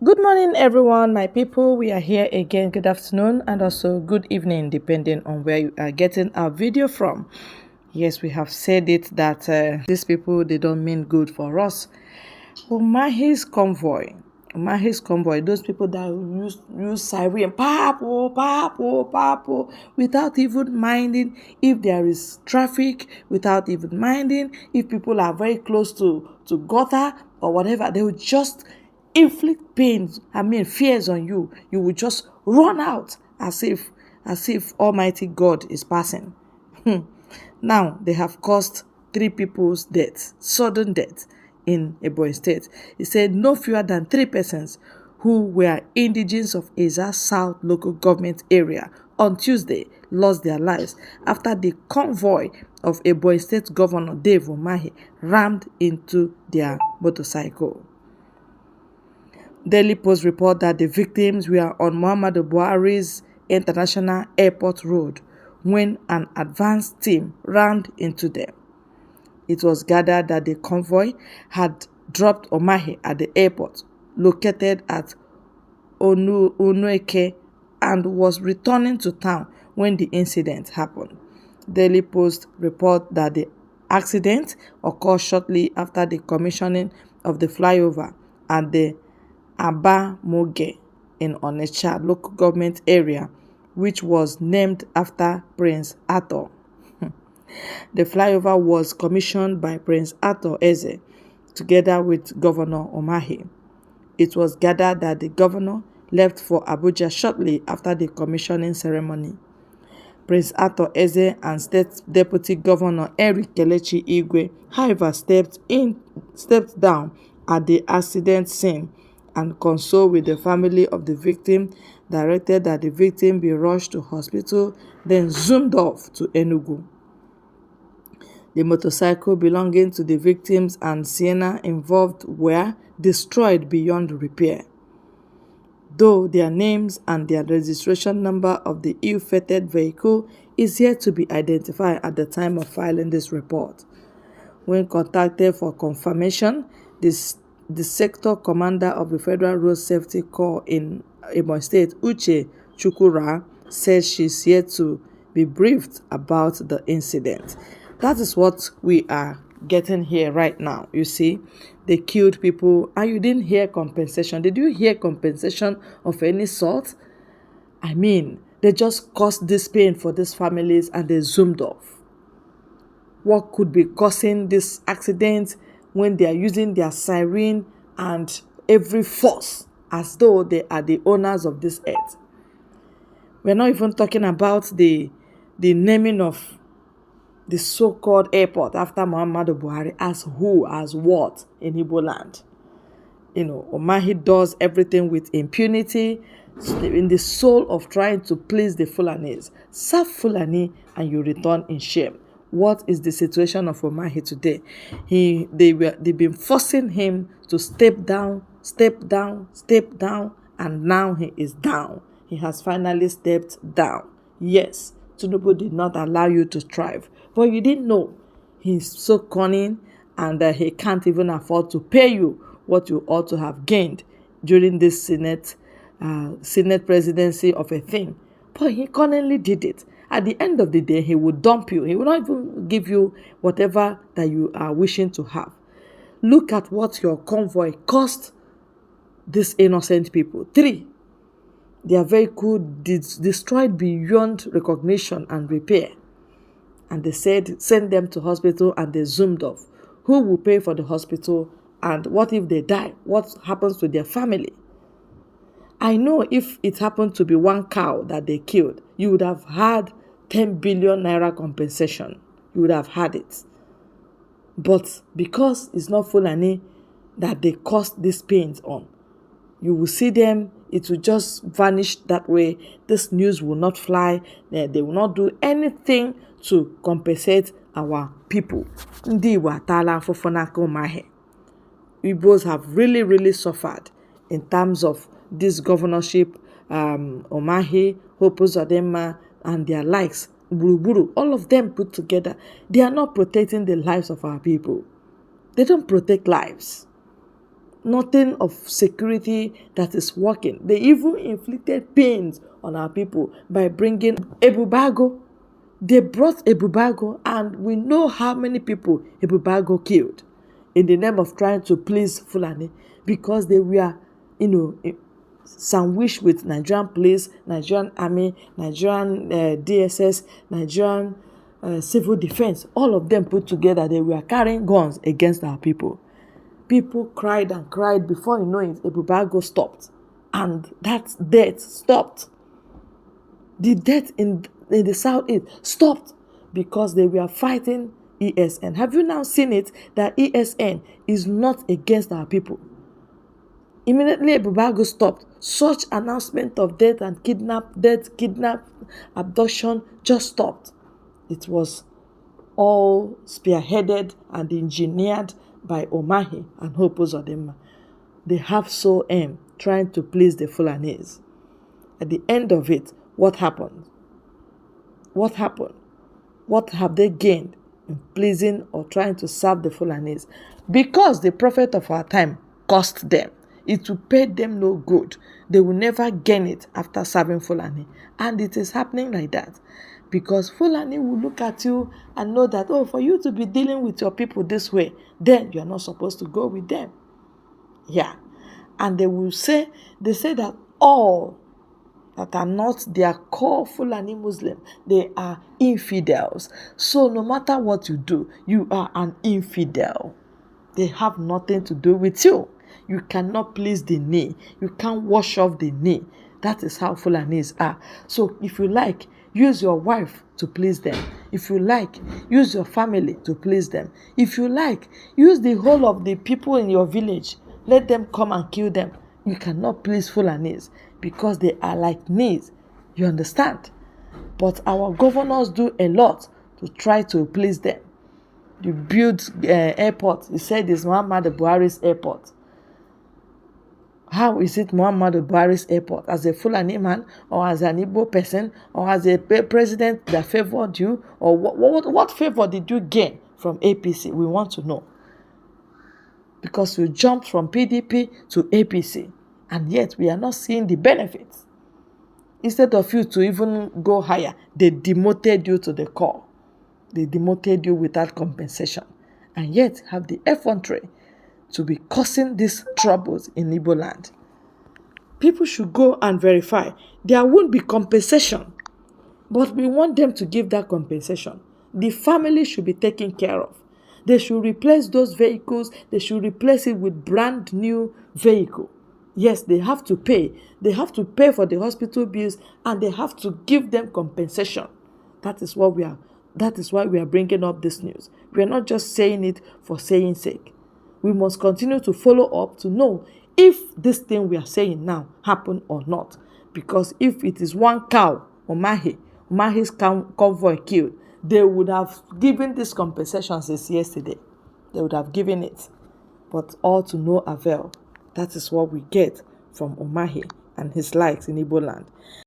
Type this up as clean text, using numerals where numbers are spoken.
Good morning, everyone, my people. We are here again. Good afternoon and also good evening, depending on where you are getting our video from. Yes, we have said it that these people, they don't mean good for us. Umahi'S convoy. Umahi'S convoy, those people that use siren, papo, papo, papo, without even minding if there is traffic, without even minding if people are very close to gutter or whatever. They will just inflict pains, fears on you. You will just run out as if Almighty God is passing. Now they have caused 3 people's death, sudden death in Ebonyi State. He said no fewer than 3 persons who were indigenes of Eza South local government area on Tuesday lost their lives after the convoy of Ebonyi State Governor Dave Umahi rammed into their motorcycle. Daily Post report that the victims were on Muhammadu Buhari's International Airport Road when an advance team rammed into them. It was gathered that the convoy had dropped Umahi at the airport located at Onueke and was returning to town when the incident happened. Daily Post report that the accident occurred shortly after the commissioning of the flyover at the Abamoge in Onitsha local government area, which was named after Prince Arthur. The flyover was commissioned by Prince Arthur Eze together with Governor Umahi. It was gathered that the governor left for Abuja shortly after the commissioning ceremony. Prince Arthur Eze and State Deputy Governor Eric Kelechi Igwe, however, stepped down at the accident scene and consoled with the family of the victim, directed that the victim be rushed to hospital, then zoomed off to Enugu. The motorcycle belonging to the victims and Sienna involved were destroyed beyond repair, though their names and their registration number of the ill-fated vehicle is yet to be identified at the time of filing this report. When contacted for confirmation, the sector commander of the Federal Road Safety Corps in Ebonyi State, Uche Chukura, says she's yet to be briefed about the incident. That is what we are getting here right now. You see, they killed people and you didn't hear compensation. Did you hear compensation of any sort? They just caused this pain for these families and they zoomed off. What could be causing this accident when they are using their siren and every force as though they are the owners of this earth? We're not even talking about the naming of the so-called airport after Muhammadu Buhari as who, as what in Igbo land. Umahi does everything with impunity in the soul of trying to please the Fulanis. Serve Fulani and you return in shame. What is the situation of Umahi today? They've been forcing him to step down, and now he is down. He has finally stepped down. Yes, Tinubu did not allow you to thrive, but you didn't know. He's so cunning and he can't even afford to pay you what you ought to have gained during this Senate presidency of a thing. But he cunningly did it. At the end of the day, he will dump you. He will not even give you whatever that you are wishing to have. Look at what your convoy cost these innocent people. 3, their vehicle destroyed beyond recognition and repair. And they said, send them to hospital and they zoomed off. Who will pay for the hospital? And what if they die? What happens to their family? I know if it happened to be one cow that they killed, you would have had 10 billion naira compensation. You would have had it. But because it's not Fulani that they caused these pains on, you will see them, it will just vanish that way. This news will not fly. They will not do anything to compensate our people. Igbos have really suffered in terms of this governorship, Umahi, Hope Uzodinma, and their likes, Buruburu, all of them put together. They are not protecting the lives of our people. They don't protect lives. nothing of security that is working. They even inflicted pains on our people by bringing Ebubago. They brought Ebubago, and we know how many people Ebubago killed in the name of trying to please Fulani, because they were, sandwiched with Nigerian police, Nigerian army, Nigerian DSS, Nigerian civil defense. All of them put together, they were carrying guns against our people. People cried and cried. Before you know it, Ebubago stopped, and that death stopped. The death in the southeast stopped because they were fighting ESN. Have you now seen it that ESN is not against our people? Immediately Ebubago stopped, such announcement of death, abduction just stopped. It was all spearheaded and engineered by Umahi and Hope Uzodinma. They have sole aim, trying to please the Fulanese. At the end of it, what happened? What happened? What have they gained in pleasing or trying to serve the Fulanese? Because the prophet of our time cursed them. It will pay them no good. They will never gain it after serving Fulani. And it is happening like that. Because Fulani will look at you and know that, for you to be dealing with your people this way, then you are not supposed to go with them. Yeah. And they say that all that are not their core Fulani Muslim, they are infidels. So no matter what you do, you are an infidel. They have nothing to do with you. You cannot please the knee. You can't wash off the knee. That is how Fulanis are. So if you like, use your wife to please them. If you like, use your family to please them. If you like, use the whole of the people in your village. Let them come and kill them. You cannot please Fulanis because they are like knees. You understand? But our governors do a lot to try to please them. You build airport. You said it's Muhammadu Buhari's airport. How is it Muhammadu Buhari's airport? As a Fulani man, or as an Igbo person, or as a president that favored you? Or what favor did you gain from APC? We want to know. Because you jumped from PDP to APC, and yet we are not seeing the benefits. Instead of you to even go higher, they demoted you to the core. They demoted you without compensation, and yet have the effrontery to be causing these troubles in Igbo land. People should go and verify. There won't be compensation, but we want them to give that compensation. The family should be taken care of. They should replace those vehicles. They should replace it with brand new vehicle. Yes, they have to pay. They have to pay for the hospital bills, and they have to give them compensation. That is why we are bringing up this news. We are not just saying it for saying sake. We must continue to follow up to know if this thing we are saying now happened or not. Because if it is one cow, Umahi'S convoy killed, they would have given this compensation since yesterday. They would have given it. But all to no avail. That is what we get from Umahi and his likes in Igbo land.